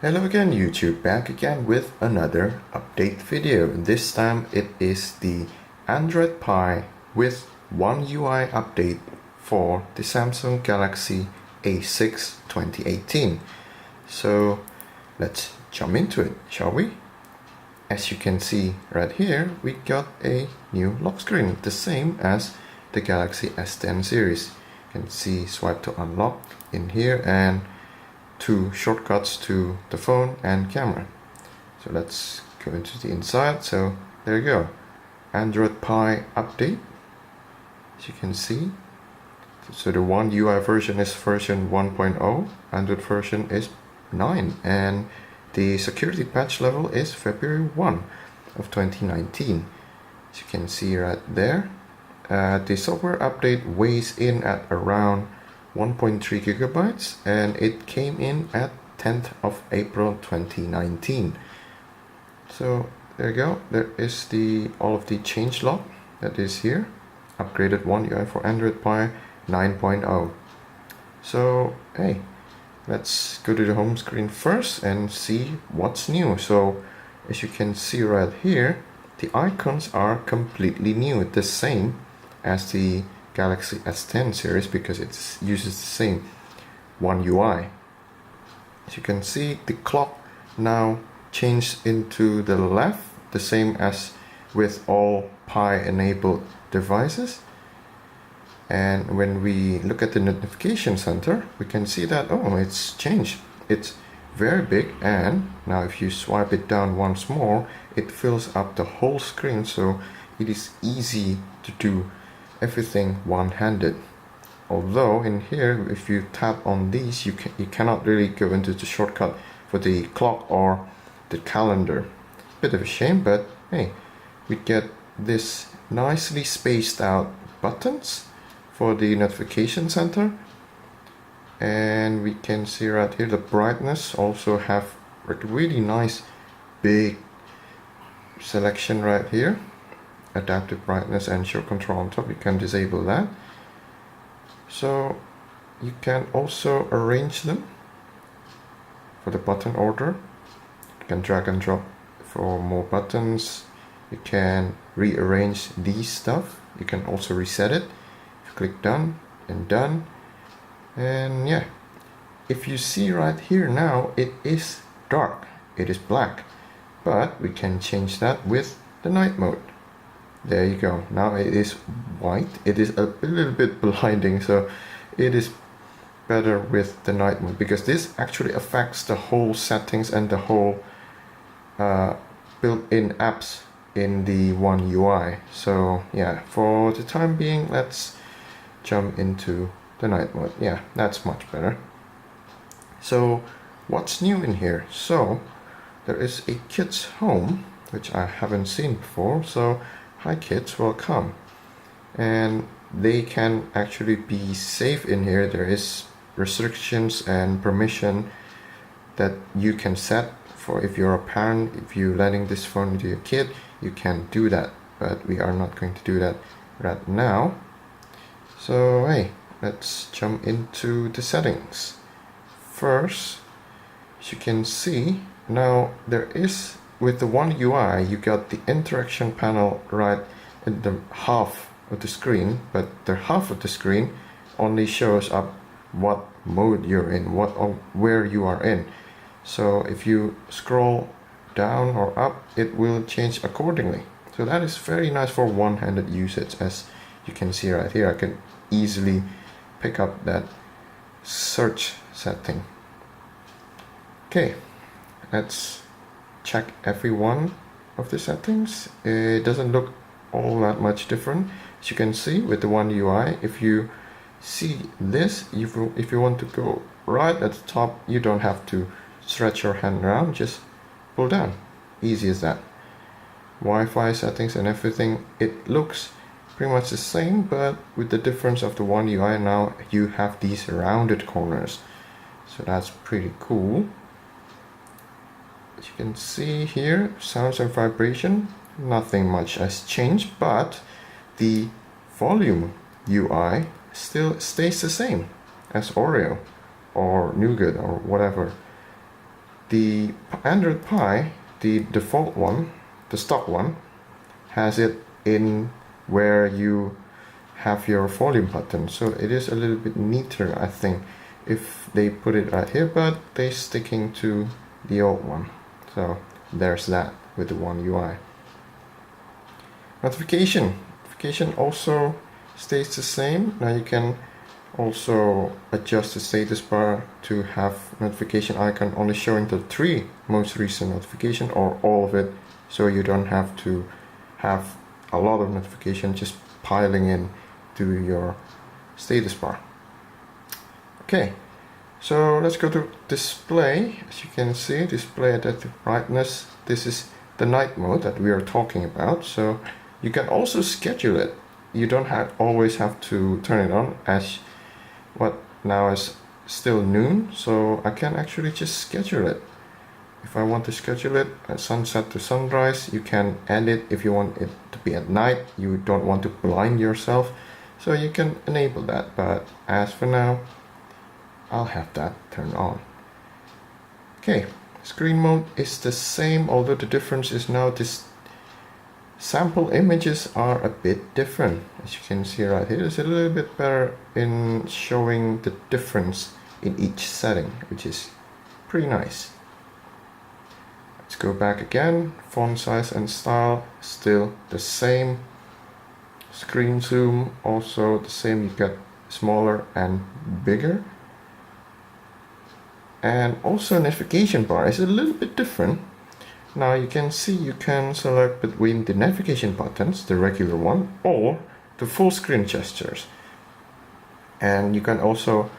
Hello again YouTube, back again with another update video. This time it is the Android Pie with One UI update for the Samsung Galaxy A6 2018. So let's jump into it, shall we? As you can see right here, we got a new lock screen, the same as the Galaxy S10 series. You can see swipe to unlock in here and two shortcuts to the phone and camera. So let's go into the inside. So there you go, Android Pie update, as you can see. So the One UI version is version 1.0, Android version is 9, and the security patch level is February 1 of 2019. As you can see right there, the software update weighs in at around 1.3 gigabytes and it came in at 10th of April 2019. So there you go, there is all of the changelog that is here, upgraded One UI for Android Pie 9.0. So hey, let's go to the home screen first and see what's new. So as you can see right here, the icons are completely new, the same as the Galaxy S10 series because it uses the same One UI. As you can see, the clock now changed into the left, the same as with all Pi enabled devices. And when we look at the notification center, we can see that, oh, it's changed. It's very big, and now if you swipe it down once more, it fills up the whole screen, so it is easy to do everything one-handed. Although in here, if you tap on these, you cannot really go into the shortcut for the clock or the calendar. Bit of a shame, but hey, we get this nicely spaced out buttons for the notification center, and we can see right here the brightness also have like really nice big selection right here. Adaptive brightness and show control on top, you can disable that. So you can also arrange them for the button order. You can drag and drop for more buttons. You can rearrange these stuff. You can also reset it. If you click done and done, and yeah, if you see right here now, it is dark, it is black, but we can change that with the night mode. There you go, now it is white. It is a little bit blinding, so it is better with the night mode because this actually affects the whole settings and the whole built-in apps in the One UI. So yeah, for the time being, let's jump into the night mode. Yeah, that's much better. So what's new in here? So there is a kids home, which I haven't seen before. So hi kids, welcome. And they can actually be safe in here. There is restrictions and permission that you can set for if you're a parent. If you're letting this phone to your kid, you can do that, but we are not going to do that right now. So hey, let's jump into the settings. First, as you can see, now there is, with the One UI, you got the interaction panel right in the half of the screen, but the half of the screen only shows up what mode you're in, what or where you are in. So if you scroll down or up, it will change accordingly. So that is very nice for one-handed usage. As you can see right here, I can easily pick up that search setting. Okay, let's check every one of the settings. It doesn't look all that much different. As you can see with the One UI, if you see this, if you want to go right at the top, you don't have to stretch your hand around, just pull down. Easy as that. Wi-Fi settings and everything, it looks pretty much the same, but with the difference of the One UI, now you have these rounded corners. So that's pretty cool. As you can see here, sounds and vibration, nothing much has changed, but the volume UI still stays the same as Oreo or Nougat or whatever. The Android Pie, the default one, the stock one, has it in where you have your volume button, so it is a little bit neater, I think, if they put it right here, but they're sticking to the old one. So there's that with the One UI. Notification also stays the same. Now you can also adjust the status bar to have notification icon only showing the 3 most recent notification or all of it, so you don't have to have a lot of notification just piling in to your status bar. Okay, so let's go to display. As you can see, display adaptive brightness. This is the night mode that we are talking about, so you can also schedule it. You don't always have to turn it on, as what now is still noon, so I can actually just schedule it. If I want to schedule it at sunset to sunrise, you can add it. If you want it to be at night, you don't want to blind yourself, so you can enable that, but as for now, I'll have that turned on. Okay, screen mode is the same, although the difference is now this sample images are a bit different. As you can see right here, it's a little bit better in showing the difference in each setting, which is pretty nice. Let's go back again. Font size and style still the same. Screen zoom also the same. You get smaller and bigger. And also navigation bar is a little bit different. Now you can see you can select between the navigation buttons, the regular one, or the full screen gestures. And you can also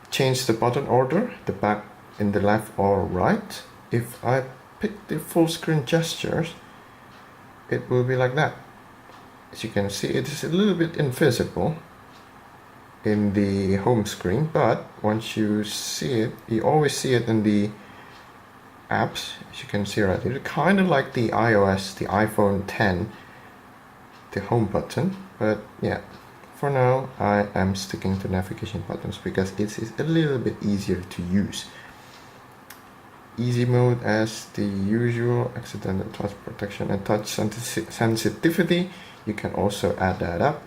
change the button order, the back in the left or right. If I pick the full screen gestures, it will be like that. As you can see, it is a little bit invisible in the home screen, but once you see it, you always see it in the apps. As you can see right here, kind of like the iOS, the iPhone 10, the home button. But yeah, for now I am sticking to navigation buttons because it is a little bit easier to use. Easy mode as the usual, accidental touch protection and touch sensitivity. You can also add that up,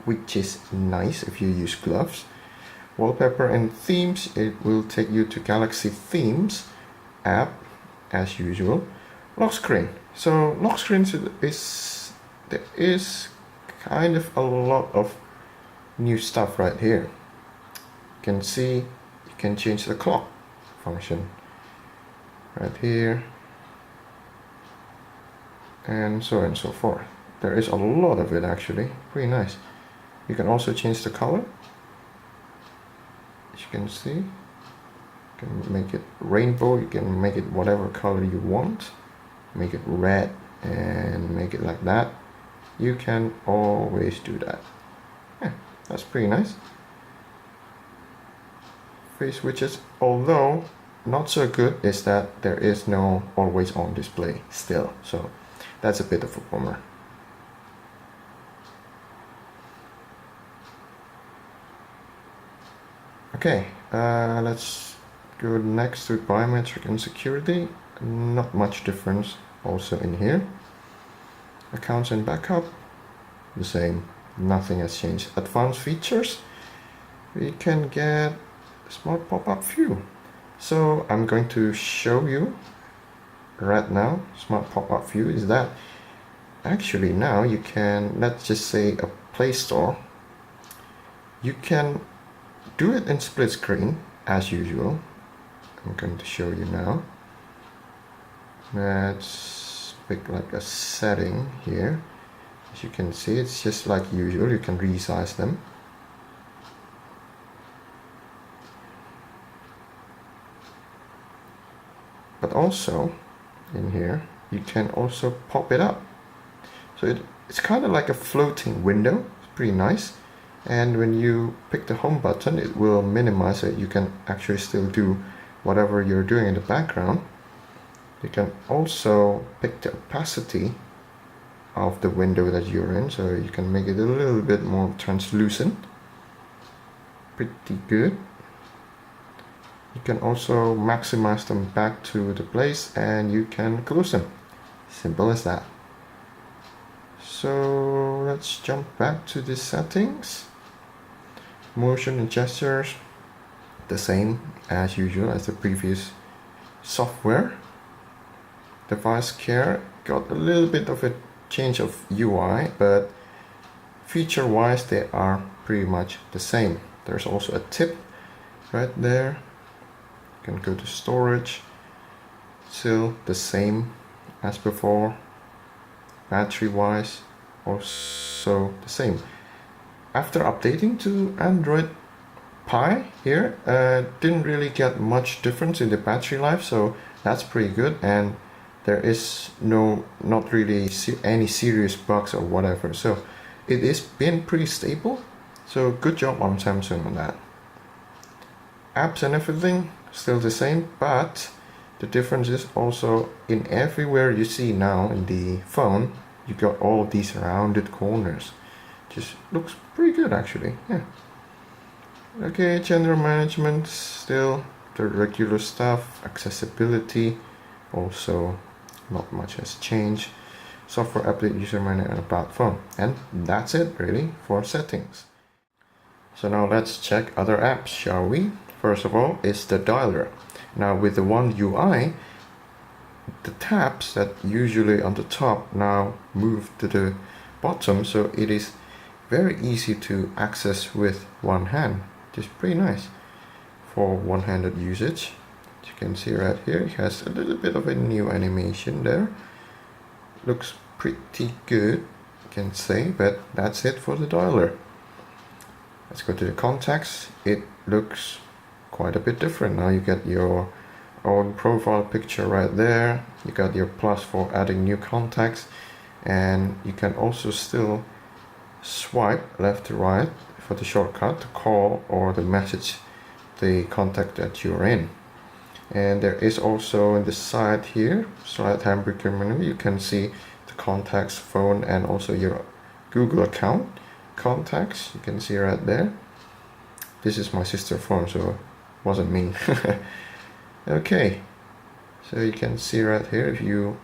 which is nice if you use gloves. Wallpaper and themes, it will take you to Galaxy Themes app as usual. Lock screen. So lock screens there is kind of a lot of new stuff right here. You can see you can change the clock function right here, and so on and so forth. There is a lot of it actually, pretty nice. You can also change the color. As you can see, you can make it rainbow, you can make it whatever color you want, make it red and make it like that. You can always do that. Yeah, that's pretty nice. Face switches, although not so good is that there is no always on display still, so that's a bit of a bummer. Okay, let's go next to biometric and security. Not much difference also in here. Accounts and backup, the same, nothing has changed. Advanced features, we can get smart pop-up view. So I'm going to show you right now. Smart pop-up view is that actually now you can, let's just say a Play Store, you can do it in split screen as usual. I'm going to show you now. Let's pick like a setting here. As you can see, it's just like usual, you can resize them. But also in here you can also pop it up, so it's kind of like a floating window. It's pretty nice. And when you pick the home button, it will minimize it. You can actually still do whatever you're doing in the background. You can also pick the opacity of the window that you're in, so you can make it a little bit more translucent. Pretty good. You can also maximize them back to the place and you can close them. Simple as that. So let's jump back to the settings. Motion and gestures, the same as usual as the previous software. Device care got a little bit of a change of UI, but feature wise they are pretty much the same. There's also a tip right there. You can go to storage, still the same as before. Battery wise also the same. After updating to Android Pie here, didn't really get much difference in the battery life, so that's pretty good, and there is not really any serious bugs or whatever, so it is been pretty stable, so good job on Samsung on that. Apps and everything still the same, but the difference is also in everywhere you see now in the phone, you got all of these rounded corners. Just looks pretty good actually, yeah. Okay, general management, still the regular stuff. Accessibility, also not much has changed. Software update, user manager, and about phone. And that's it really for settings. So now let's check other apps, shall we? First of all is the dialer. Now with the One UI, the tabs that usually on the top now move to the bottom, so it is very easy to access with one hand, which is pretty nice for one-handed usage. As you can see right here, it has a little bit of a new animation there. Looks pretty good, I can say, but that's it for the dialer. Let's go to the contacts. It looks quite a bit different. Now you get your own profile picture right there. You got your plus for adding new contacts, and you can also still swipe left to right for the shortcut to call or to message the contact that you're in. And there is also in the side here, slide hamburger menu, you can see the contacts, phone, and also your Google account contacts. You can see right there. This is my sister's phone, so it wasn't me. Okay, so you can see right here, if you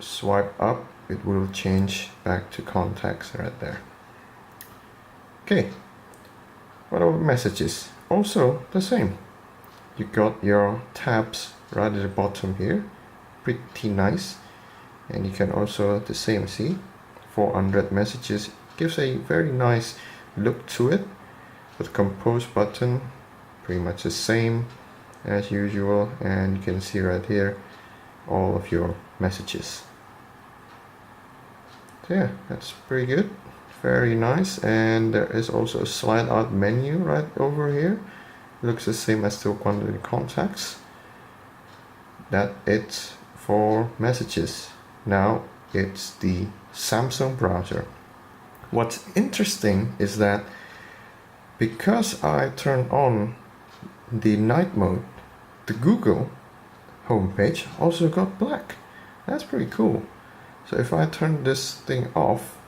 swipe up, it will change back to contacts right there. Okay, what about messages? Also the same. You got your tabs right at the bottom here, pretty nice. And you can also the same see 400 messages, gives a very nice look to it. With the compose button, pretty much the same as usual, and you can see right here all of your messages. So yeah, that's pretty good, very nice. And there is also a slide out menu right over here. Looks the same as the one in contacts. That's it for messages. Now it's the Samsung browser. What's interesting is that because I turned on the night mode, the Google homepage also got black. That's pretty cool. So if I turn this thing off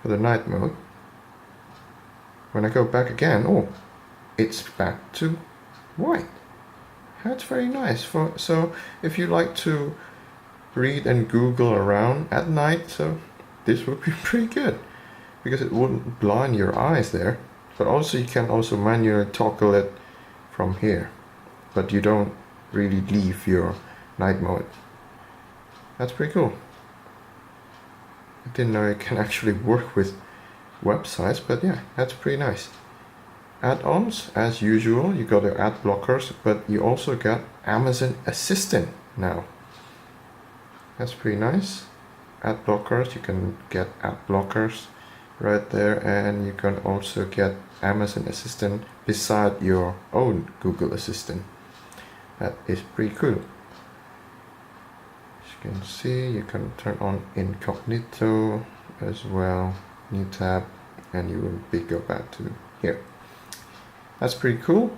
for the night mode, when I go back again, oh, it's back to white. That's very nice. So if you like to read and Google around at night, so this would be pretty good, because it wouldn't blind your eyes there. But also you can also manually toggle it from here, but you don't really leave your night mode. That's pretty cool. I didn't know it can actually work with websites, but yeah, that's pretty nice. Add-ons, as usual, you got your ad blockers, but you also got Amazon Assistant now. That's pretty nice. Ad blockers, you can get ad blockers right there, and you can also get Amazon Assistant beside your own Google Assistant. That is pretty cool. As you can see, you can turn on incognito as well, new tab, and you will go back to here. That's pretty cool.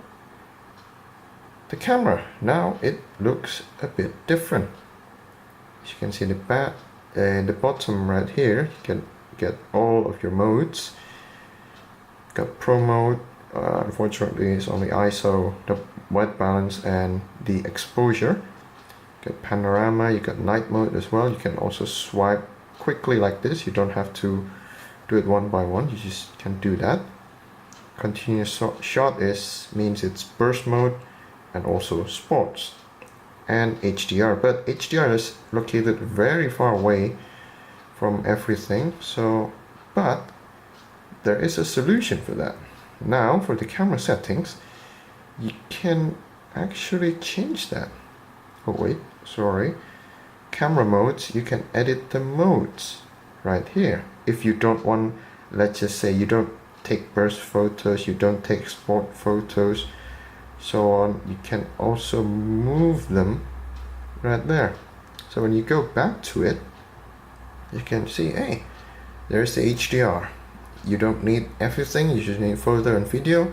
The camera, now it looks a bit different. As you can see in the bottom right here, you can get all of your modes. Got Pro mode, unfortunately it's only ISO, the white balance and the exposure. You got panorama, you got night mode as well. You can also swipe quickly like this. You don't have to do it one by one, you just can do that. Continuous shot means it's burst mode and also sports and HDR, but HDR is located very far away from everything, so but there is a solution for that. Now for the camera settings, you can actually change that. Oh wait, sorry. Camera modes, you can edit the modes right here. If you don't want, let's just say you don't take burst photos, you don't take sport photos, so on, you can also move them right there. So when you go back to it, you can see, hey, there's the HDR. You don't need everything, you just need photo and video.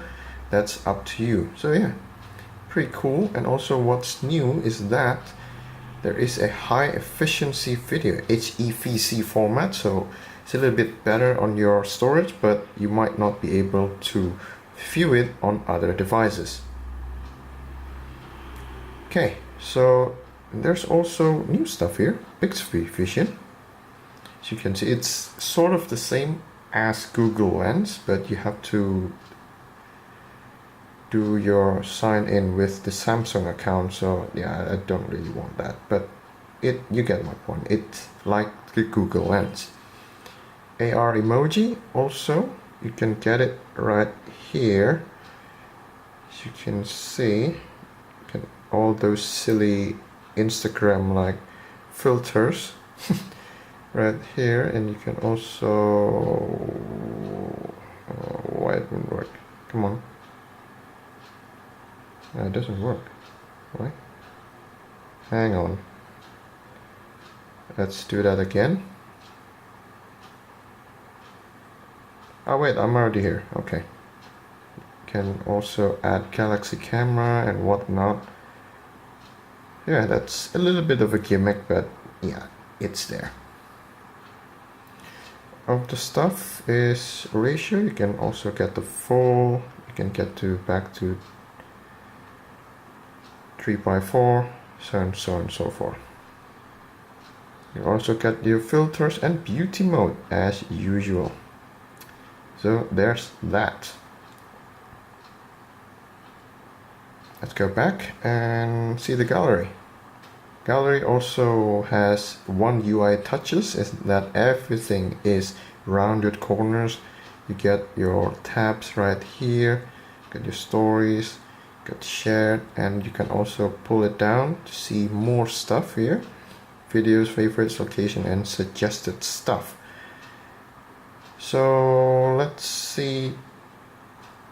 That's up to you. So yeah, pretty cool. And also what's new is that there is a high efficiency video, HEVC format, so it's a little bit better on your storage, but you might not be able to view it on other devices. Okay, so there's also new stuff here, Bixby Vision. As you can see, it's sort of the same as Google Lens, but you have to do your sign in with the Samsung account, so yeah, I don't really want that, but you get my point. It's like the Google Lens. AR emoji also, you can get it right here. As you can see, all those silly Instagram like filters right here, and you can also why it wouldn't work? Come on. No, it doesn't work. Why? Hang on. Let's do that again. Oh wait, I'm already here. Okay. Can also add Galaxy camera and whatnot. Yeah, that's a little bit of a gimmick, but yeah, it's there. Of the stuff is ratio. You can also get the full. You can get to back to 3:4, so on and so forth. You also get your filters and beauty mode as usual. So there's that. Let's go back and see the gallery. Gallery also has one UI touches, is that everything is rounded corners. You get your tabs right here, you get your stories, you get shared, and you can also pull it down to see more stuff here. Videos, favorites, location, and suggested stuff. So let's see,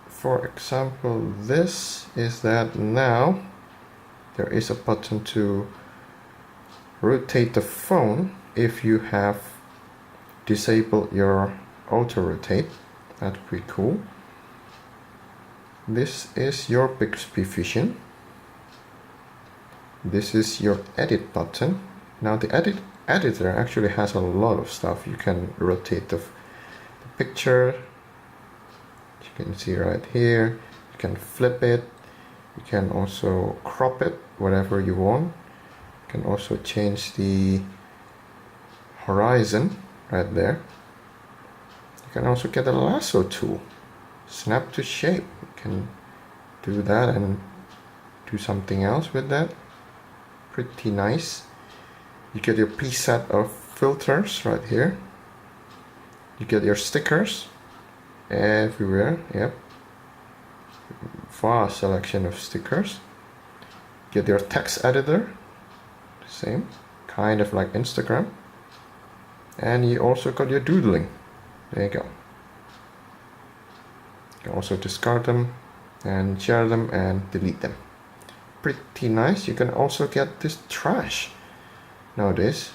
for example, this is that now there is a button to rotate the phone if you have disabled your auto rotate. That's pretty cool. This is your Bixby Vision. This is your edit button. Now the editor actually has a lot of stuff. You can rotate the picture, you can see right here, you can flip it, you can also crop it, whatever you want. You can also change the horizon right there. You can also get a lasso tool, snap to shape. You can do that and do something else with that. Pretty nice. You get your preset of filters right here. You get your stickers everywhere, yep. Vast selection of stickers. Get your text editor, same, kind of like Instagram. And you also got your doodling. There you go. You can also discard them and share them and delete them. Pretty nice. You can also get this trash nowadays,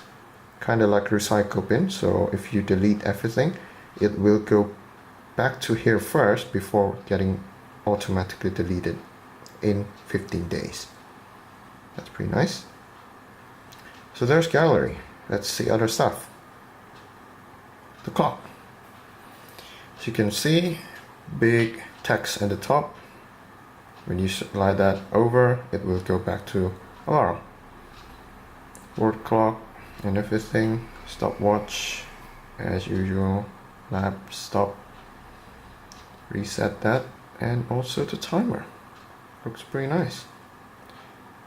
kind of like recycle bin. So if you delete everything, it will go back to here first before getting automatically deleted in 15 days. That's pretty nice. So there's gallery. Let's see other stuff. The clock. As you can see, big text at the top. When you slide that over, it will go back to alarm. Word clock and everything. Stopwatch as usual. Lap stop. Reset that, and also the timer. Looks pretty nice.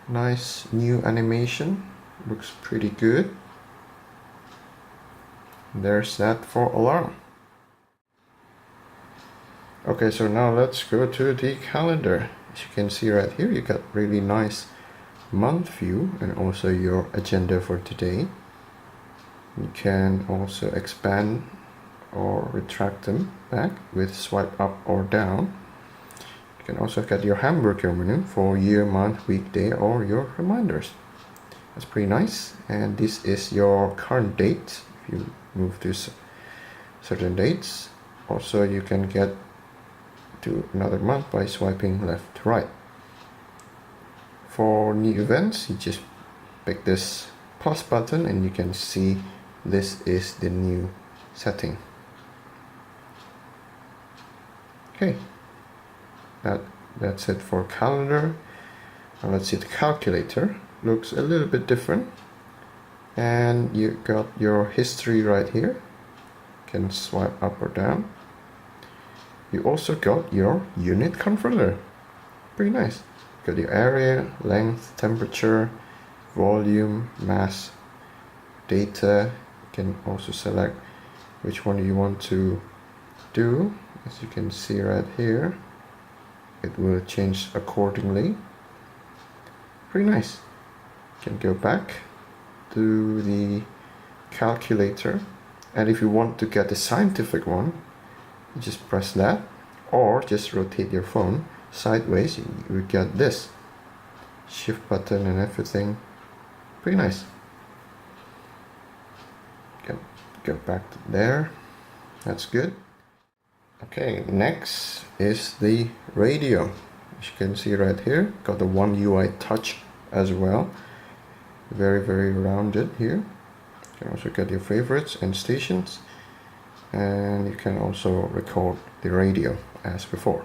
Nice new animation. Looks pretty good. There's that for alarm. Okay, so now let's go to the calendar. As you can see right here, you got really nice month view and also your agenda for today. You can also expand or retract them back with swipe up or down. You can also get your hamburger menu for year, month, week, day, or your reminders. That's pretty nice. And this is your current date. If you move to certain dates, also you can get to another month by swiping left to right. For new events, you just pick this plus button and you can see this is the new setting. Okay, that's it for calendar. Now let's see, the calculator looks a little bit different, and you got your history right here. You can swipe up or down. You also got your unit converter, pretty nice. You got your area, length, temperature, volume, mass, data. You can also select which one you want to do. As you can see right here, it will change accordingly. Pretty nice. You can go back to the calculator, and if you want to get the scientific one, you just press that, or just rotate your phone sideways. You get this shift button and everything. Pretty nice. Go back to there. That's good. Okay, next is the radio. As you can see right here, got the One UI Touch as well. Very, very rounded here. You can also get your favorites and stations, and you can also record the radio as before.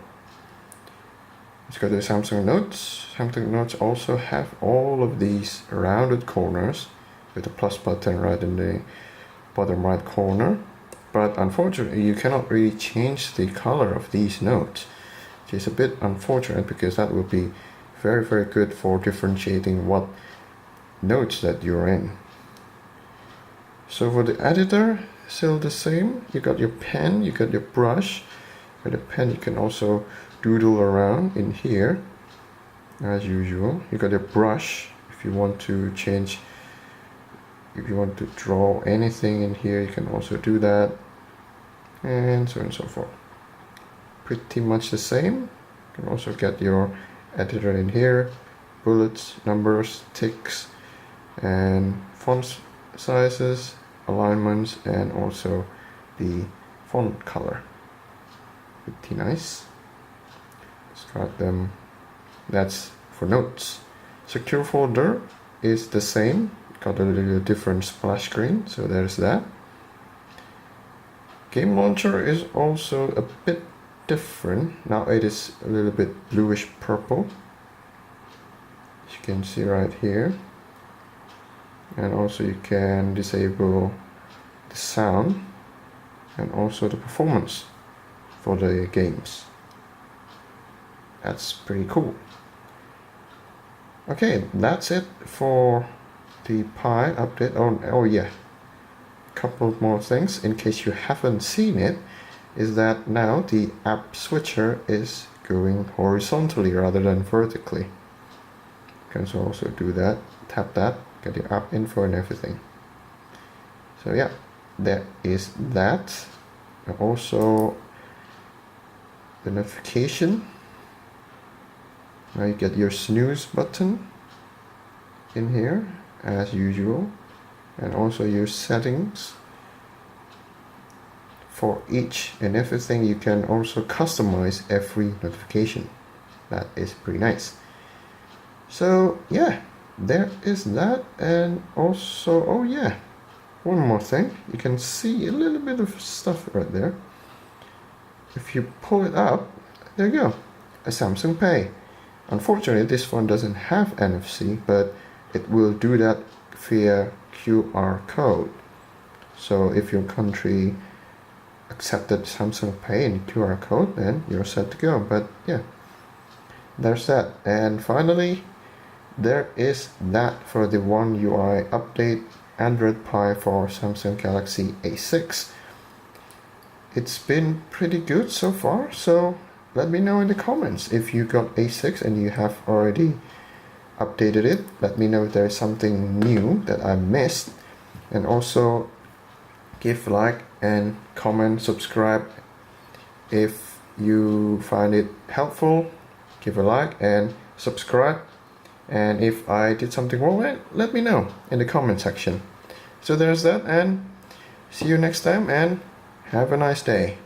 Let's go to the Samsung Notes. Samsung Notes also have all of these rounded corners with the plus button right in the bottom right corner. But unfortunately, you cannot really change the color of these notes, which is a bit unfortunate because that would be very, very good for differentiating what notes that you're in. So for the editor, still the same. You got your pen, you got your brush. With a pen, you can also doodle around in here, as usual. You got your brush if you want to change. If you want to draw anything in here, you can also do that, and so on and so forth. Pretty much the same. You can also get your editor in here, bullets, numbers, ticks, and font sizes, alignments, and also the font color. Pretty nice. Start them. That's for notes. Secure folder is the same. Got a little different splash screen, so there's that. Game launcher is also a bit different. Now it is a little bit bluish purple, as you can see right here. And also you can disable the sound and also the performance for the games. That's pretty cool. Okay, that's it for the Pi update. Oh yeah, a couple more things in case you haven't seen it, is that now the app switcher is going horizontally rather than vertically. You can also do that, tap that, get your app info and everything. So yeah, that is that. And also the notification. Now you get your snooze button in here as usual, and also your settings for each and everything. You can also customize every notification. That is pretty nice. So yeah, there is that. And also, oh yeah, one more thing, you can see a little bit of stuff right there. If you pull it up, there you go, a Samsung Pay. Unfortunately, this phone doesn't have NFC, but it will do that via QR code. So if your country accepted Samsung Pay and QR code, then you're set to go. But yeah, there's that. And finally, there is that for the One UI update Android Pie for Samsung Galaxy A6. It's been pretty good so far, so let me know in the comments if you got A6 and you have already updated it. Let me know if there is something new that I missed, and also give a like and comment, subscribe if you find it helpful. Give a like and subscribe, and if I did something wrong, let me know in the comment section. So there's that, and see you next time, and have a nice day.